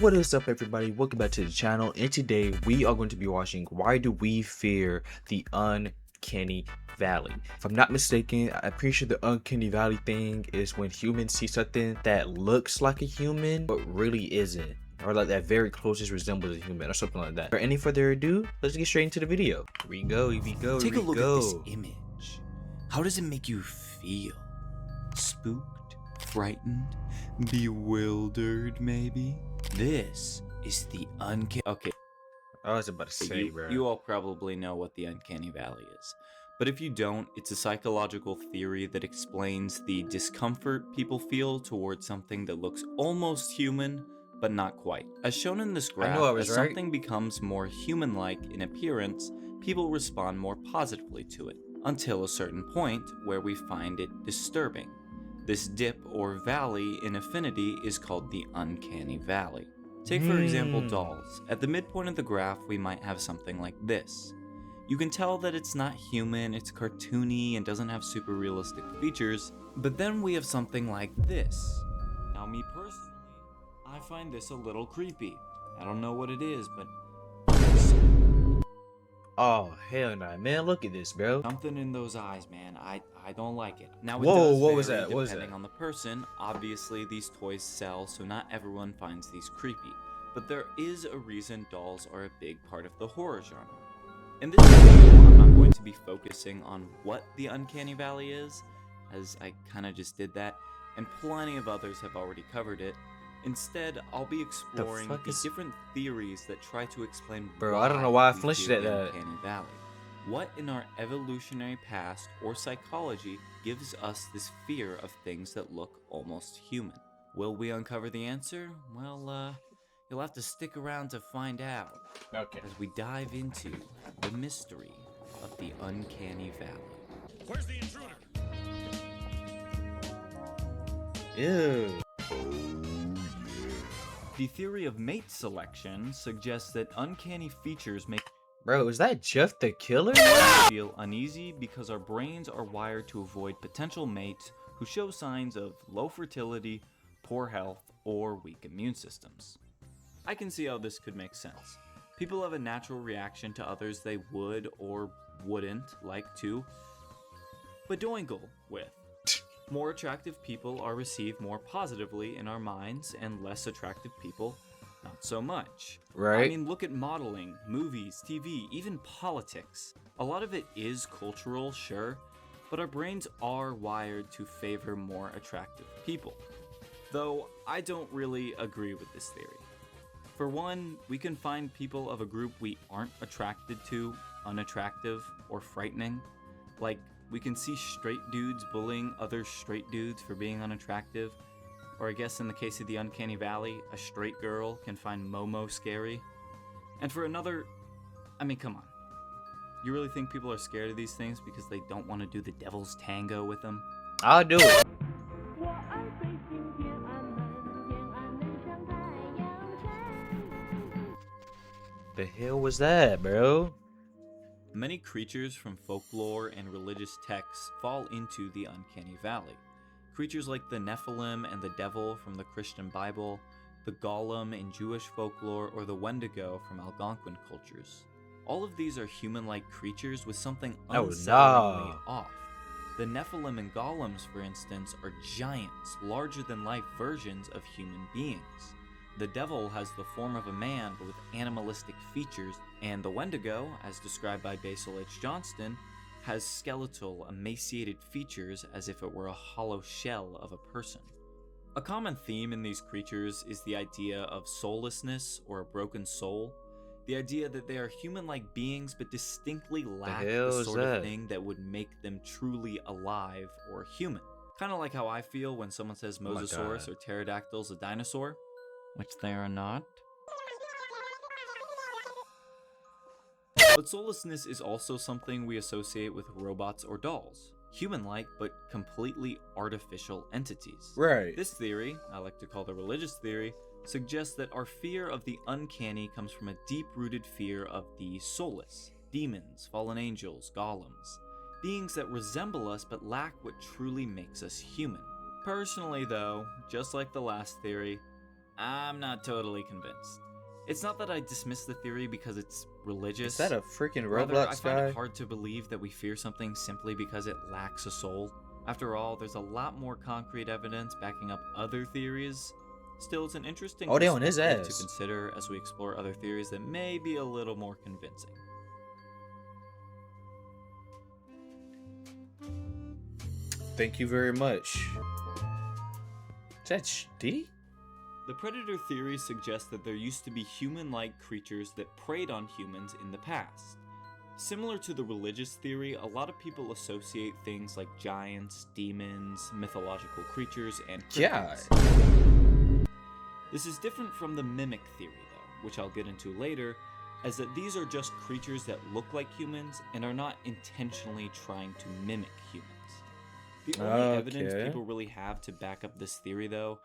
What is up, everybody? Welcome back to the channel, and today we are going to be watching Why Do We Fear the Uncanny Valley. If I'm not mistaken, I'm pretty sure the Uncanny Valley thing is when humans see something that looks like a human but really isn't, or like that very closest resembles a human or something like that. For any further ado, let's get straight into the video. Here we go. Take a look at this image. How does it make you feel? Spooked? Frightened? Bewildered, maybe? This is the uncanny... Okay, I was about to say, bro. you all probably know what the uncanny valley is. But if you don't, it's a psychological theory that explains the discomfort people feel towards something that looks almost human, but not quite. As shown in this graph, as something becomes more human-like in appearance, people respond more positively to it, until a certain point where we find it disturbing. This dip or valley in affinity is called the uncanny valley. Take for example dolls. At the midpoint of the graph we might have something like this. You can tell that it's not human, it's cartoony and doesn't have super realistic features, but then we have something like this. Now me personally, I find this a little creepy. I don't know what it is, but Oh, hell nah, man. Look at this, bro. something in those eyes, man. I don't like it. Now, Whoa, what vary was that? What was depending that? on the person. Obviously, these toys sell, so not everyone finds these creepy. But there is a reason dolls are a big part of the horror genre. In this video, I'm not going to be focusing on what the uncanny valley is, as I kind of just did that, and plenty of others have already covered it. Instead, I'll be exploring the different theories that try to explain I don't know why I we flinched fear at the that. uncanny valley. What in our evolutionary past or psychology gives us this fear of things that look almost human? Will we uncover the answer? Well, you'll have to stick around to find out. Okay. As we dive into the mystery of the uncanny valley. Where's the intruder? Ew. The theory of mate selection suggests that uncanny features make Bro, is that Jeff the Killer? feel uneasy because our brains are wired to avoid potential mates who show signs of low fertility, poor health, or weak immune systems. I can see how this could make sense. People have a natural reaction to others they would or wouldn't like to badoingle with. More attractive people are received more positively in our minds, and less attractive people not so much. Right. I mean, look at modeling, movies, TV, even politics. A lot of it is cultural, sure, but our brains are wired to favor more attractive people. Though I don't really agree with this theory. For one, we can find people of a group we aren't attracted to unattractive or frightening. Like, we can see straight dudes bullying other straight dudes for being unattractive. Or I guess in the case of the uncanny valley, a straight girl can find Momo scary. And for another, I mean, come on. You really think people are scared of these things because they don't want to do the devil's tango with them? I'll do it. The hell was that, bro? Many creatures from folklore and religious texts fall into the uncanny valley. Creatures like the Nephilim and the devil from the Christian Bible, the Golem in Jewish folklore, or the Wendigo from Algonquin cultures. All of these are human-like creatures with something unsettlingly off. The Nephilim and Golems, for instance, are giants, larger-than-life versions of human beings. The devil has the form of a man but with animalistic features, and the Wendigo, as described by Basil H. Johnston, has skeletal, emaciated features as if it were a hollow shell of a person. A common theme in these creatures is the idea of soullessness or a broken soul. The idea that they are human-like beings but distinctly lack the sort of thing that would make them truly alive or human. Kind of like how I feel when someone says Mosasaurus or Pterodactyl's a dinosaur, which they are not. But soullessness is also something we associate with robots or dolls. Human-like, but completely artificial entities. Right. This theory, I like to call the religious theory, suggests that our fear of the uncanny comes from a deep-rooted fear of the soulless. Demons, fallen angels, golems. Beings that resemble us but lack what truly makes us human. Personally though, just like the last theory, I'm not totally convinced. It's not that I dismiss the theory because it's religious. Is that a freaking Rather, I Roblox find guy? it hard to believe that we fear something simply because it lacks a soul. After all, there's a lot more concrete evidence backing up other theories. Still, it's an interesting Oh, they on his perspective to ass. consider as we explore other theories that may be a little more convincing. Thank you very much. Is that D? The predator theory suggests that there used to be human-like creatures that preyed on humans in the past. Similar to the religious theory, a lot of people associate things like giants, demons, mythological creatures, and Yeah. cryptids. This is different from the mimic theory, though, which I'll get into later, as that these are just creatures that look like humans and are not intentionally trying to mimic humans. The only evidence Okay. people really have to back up this theory, though,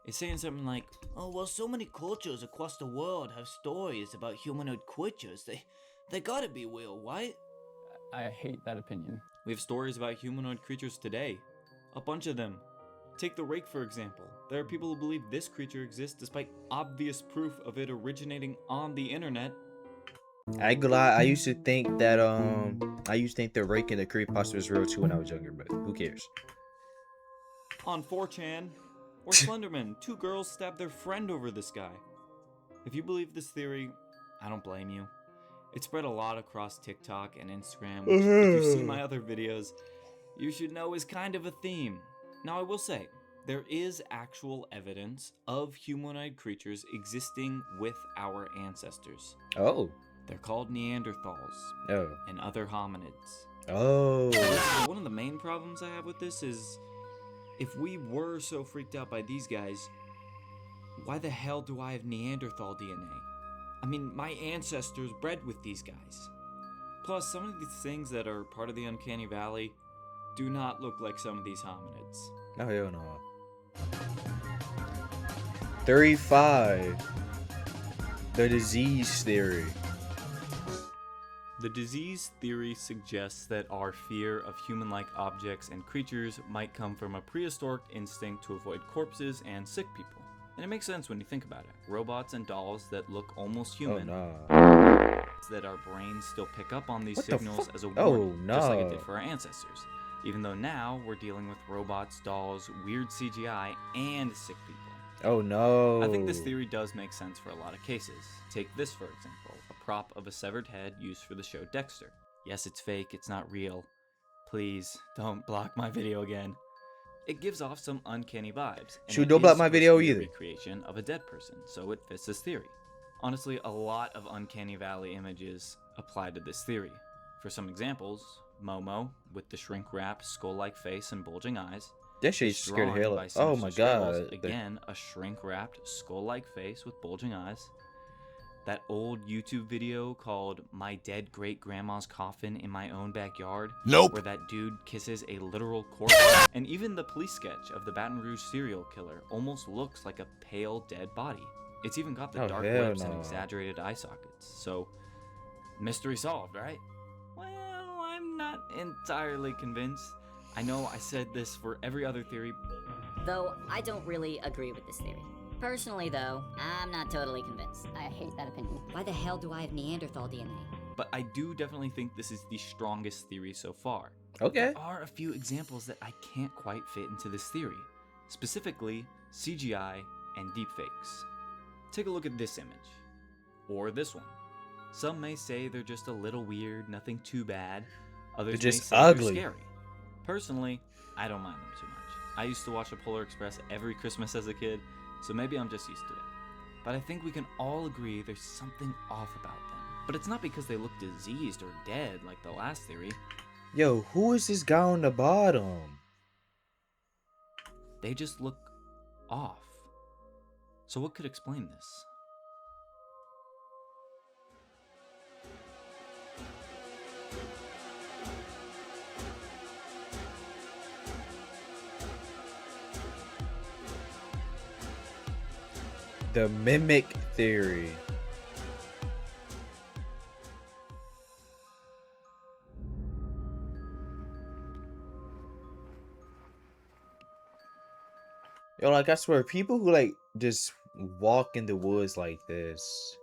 is saying something like, "Oh, well, so many cultures across the world have stories about humanoid creatures. They gotta be real, right?" I hate that opinion. We have stories about humanoid creatures today. A bunch of them. Take the rake, for example. There are people who believe this creature exists despite obvious proof of it originating on the internet. I ain't gonna lie, I used to think that the rake and the creepypasta was real too when I was younger, but who cares? On 4chan. Or Slenderman. Two girls stabbed their friend over this guy. If you believe this theory, I don't blame you. It spread a lot across TikTok and Instagram, which, if you've seen my other videos, you should know is kind of a theme. Now, I will say, there is actual evidence of humanoid creatures existing with our ancestors. Oh. They're called Neanderthals Oh. and other hominids. Oh. One of the main problems I have with this is, if we were so freaked out by these guys, why the hell do I have Neanderthal DNA? I mean, my ancestors bred with these guys. Plus, some of these things that are part of the uncanny valley do not look like some of these hominids. Oh, hell no. 35. The disease theory. The disease theory suggests that our fear of human-like objects and creatures might come from a prehistoric instinct to avoid corpses and sick people. And it makes sense when you think about it. Robots and dolls that look almost human, Oh, no. that our brains still pick up on these What the signals fuck? as a Oh, warning, just like it no. did for our ancestors. Even though now we're dealing with robots, dolls, weird CGI, and sick people. Oh, no. I think this theory does make sense for a lot of cases. Take this, for example, a prop of a severed head used for the show Dexter. Yes, it's fake, it's not real. Please, don't block my video again. It gives off some uncanny vibes. And Shoot, it don't block is my supposed video to be a either. recreation of a dead person, so it fits this theory. Honestly, a lot of uncanny valley images apply to this theory. For some examples, Momo, with the shrink-wrapped, skull-like face and bulging eyes. That shit This scared the drawing hell by out. Oh, Sinister my Scribbles, God. again, a shrink-wrapped, skull-like face with bulging eyes. That old YouTube video called "My Dead Great Grandma's Coffin in My Own Backyard," Nope. where that dude kisses a literal corpse. And even the police sketch of the Baton Rouge serial killer almost looks like a pale dead body. It's even got the Oh, dark hell lips and no. exaggerated eye sockets. So, mystery solved, right? Well, I'm not entirely convinced. I know I said this for every other theory. Though I don't really agree with this theory. Personally, though, I'm not totally convinced. I hate that opinion. Why the hell do I have Neanderthal DNA? But I do definitely think this is the strongest theory so far. Okay. There are a few examples that I can't quite fit into this theory, specifically CGI and deepfakes. Take a look at this image, or this one. Some may say they're just a little weird, nothing too bad. Others They're just may say ugly. they're scary. Personally, I don't mind them too much. I used to watch the Polar Express every Christmas as a kid, so maybe I'm just used to it. But I think we can all agree there's something off about them. But it's not because they look diseased or dead like the last theory. Yo, who is this guy on the bottom? They just look off. So what could explain this? The mimic theory. Yo, like I swear, people who like just walk in the woods like this?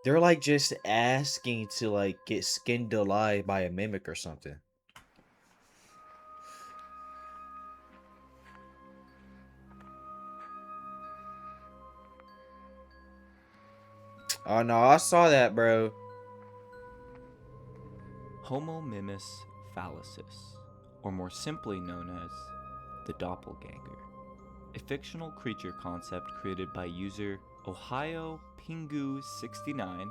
They're like just asking to like get skinned alive by a mimic or something. Oh no, I saw that, bro. Homo mimus phallusis, or more simply known as the doppelganger, a fictional creature concept created by user Ohio Pingu69,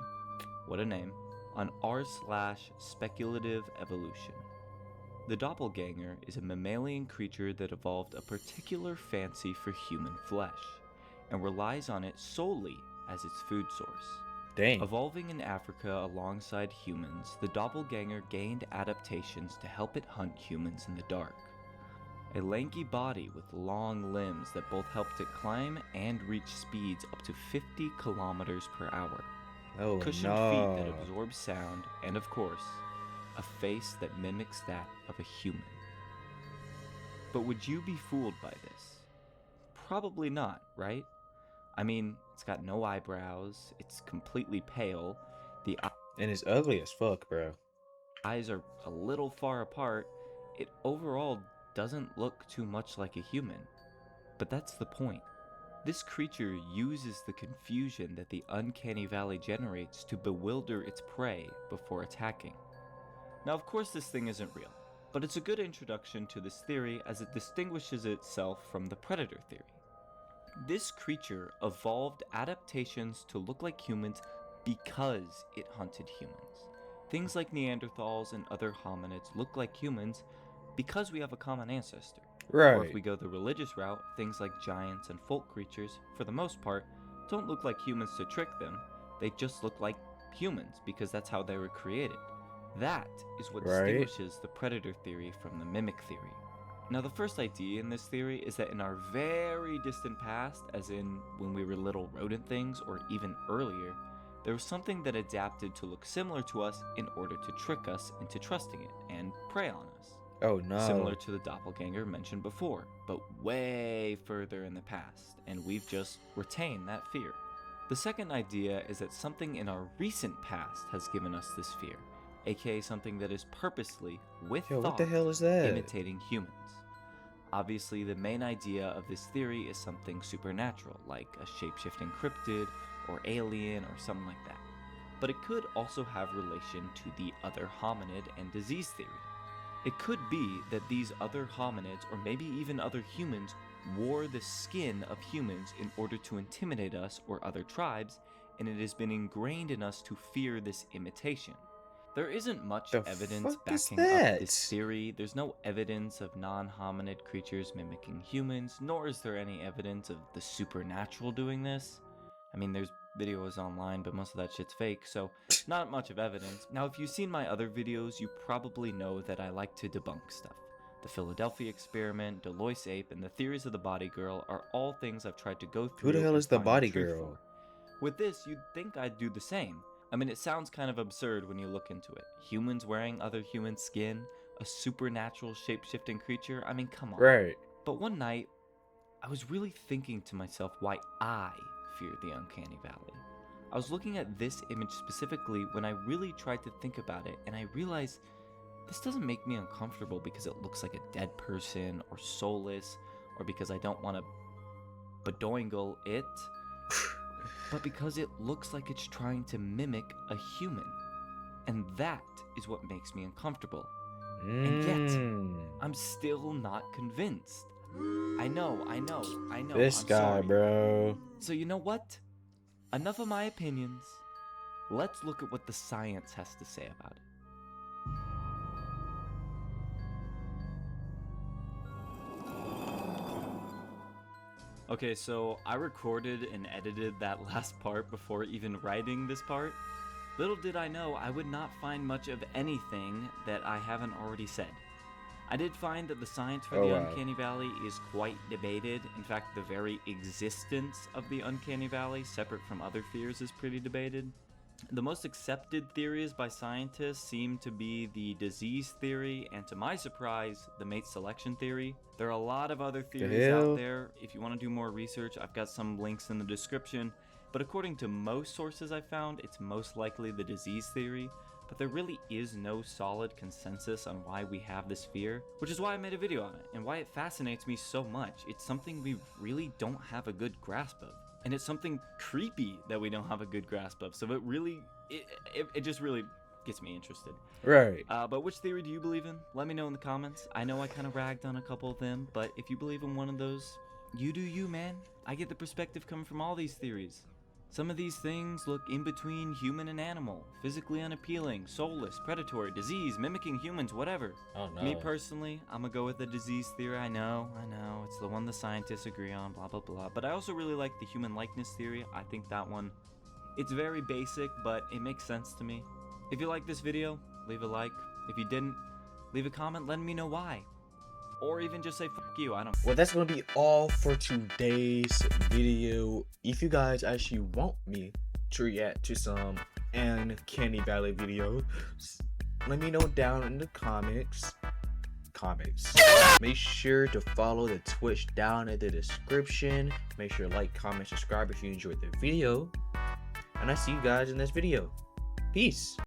what a name, on r/speculative evolution. The doppelganger is a mammalian creature that evolved a particular fancy for human flesh, and relies on it solely as its food source. Dang. Evolving in Africa alongside humans, the doppelganger gained adaptations to help it hunt humans in the dark. A lanky body with long limbs that both helped it climb and reach speeds up to 50 kilometers per hour. Oh Cushioned feet that no. absorb sound, and of course, a face that mimics that of a human. But would you be fooled by this? Probably not, right? I mean, it's got no eyebrows, it's completely pale, the And it's ugly as fuck, bro. eyes are a little far apart, it overall doesn't look too much like a human. But that's the point. This creature uses the confusion that the uncanny valley generates to bewilder its prey before attacking. Now, of course, this thing isn't real, but it's a good introduction to this theory as it distinguishes itself from the predator theory. This creature evolved adaptations to look like humans because it hunted humans. Things like Neanderthals and other hominids look like humans because we have a common ancestor. Or if Right. we go the religious route, things like giants and folk creatures, for the most part, don't look like humans to trick them, they just look like humans because that's how they were created. That is what Right. distinguishes the predator theory from the mimic theory. Now, the first idea in this theory is that in our very distant past, as in when we were little rodent things or even earlier, there was something that adapted to look similar to us in order to trick us into trusting it and prey on us. Oh no. Similar to the doppelganger mentioned before, but way further in the past, and we've just retained that fear. The second idea is that something in our recent past has given us this fear, aka something that is purposely, with Yo, what thought, the hell is that? imitating humans. Obviously, the main idea of this theory is something supernatural, like a shape-shifting cryptid, or alien, or something like that. But it could also have relation to the other hominid and disease theory. It could be that these other hominids, or maybe even other humans, wore the skin of humans in order to intimidate us or other tribes, and it has been ingrained in us to fear this imitation. There isn't much The evidence fuck is backing up this that? theory. There's no evidence of non-hominid creatures mimicking humans, nor is there any evidence of the supernatural doing this. I mean, there's videos online, but most of that shit's fake, so not much of evidence. Now, if you've seen my other videos, you probably know that I like to debunk stuff. The Philadelphia experiment, Deloitte ape, and the theories of the body girl are all things I've tried to go through. Who the hell and is the find body truth girl? for. With this, you'd think I'd do the same. I mean, it sounds kind of absurd when you look into it. Humans wearing other human skin, a supernatural shape-shifting creature, I mean, come on. Right. But one night, I was really thinking to myself why I fear the uncanny valley. I was looking at this image specifically when I really tried to think about it, and I realized this doesn't make me uncomfortable because it looks like a dead person or soulless, or because I don't want to badoingle it, but because it looks like it's trying to mimic a human. And that is what makes me uncomfortable. And yet, I'm still not convinced. I know. This I'm guy, sorry. bro. So you know what? Enough of my opinions. Let's look at what the science has to say about it. Okay, so I recorded and edited that last part before even writing this part. Little did I know I would not find much of anything that I haven't already said. I did find that the science for Oh, the wow. Uncanny Valley is quite debated. In fact, the very existence of the Uncanny Valley, separate from other fears, is pretty debated. The most accepted theories by scientists seem to be the disease theory and, to my surprise, the mate selection theory. There are a lot of other theories hell? out there. If you want to do more research, I've got some links in the description. But according to most sources I found, it's most likely the disease theory. But there really is no solid consensus on why we have this fear, which is why I made a video on it and why it fascinates me so much. It's something we really don't have a good grasp of. And it's something creepy that we don't have a good grasp of. So it just really gets me interested. Right. But which theory do you believe in? Let me know in the comments. I know I kind of ragged on a couple of them, but if you believe in one of those, you do you, man. I get the perspective coming from all these theories. Some of these things look in between human and animal, physically unappealing, soulless, predatory, disease, mimicking humans, whatever. Oh no. Me personally, I'm gonna go with the disease theory. I know, it's the one the scientists agree on, blah blah blah. But I also really like the human likeness theory. I think that one, it's very basic, but it makes sense to me. If you like this video, leave a like. If you didn't, leave a comment letting me know why. Or even just say fuck you, I don't. Well, that's gonna be all for today's video. If you guys actually want me to react to some uncanny valley videos, let me know down in the comments. Make sure to follow the Twitch down in the description. Make sure to like, comment, subscribe if you enjoyed the video. And I see you guys in this video. Peace.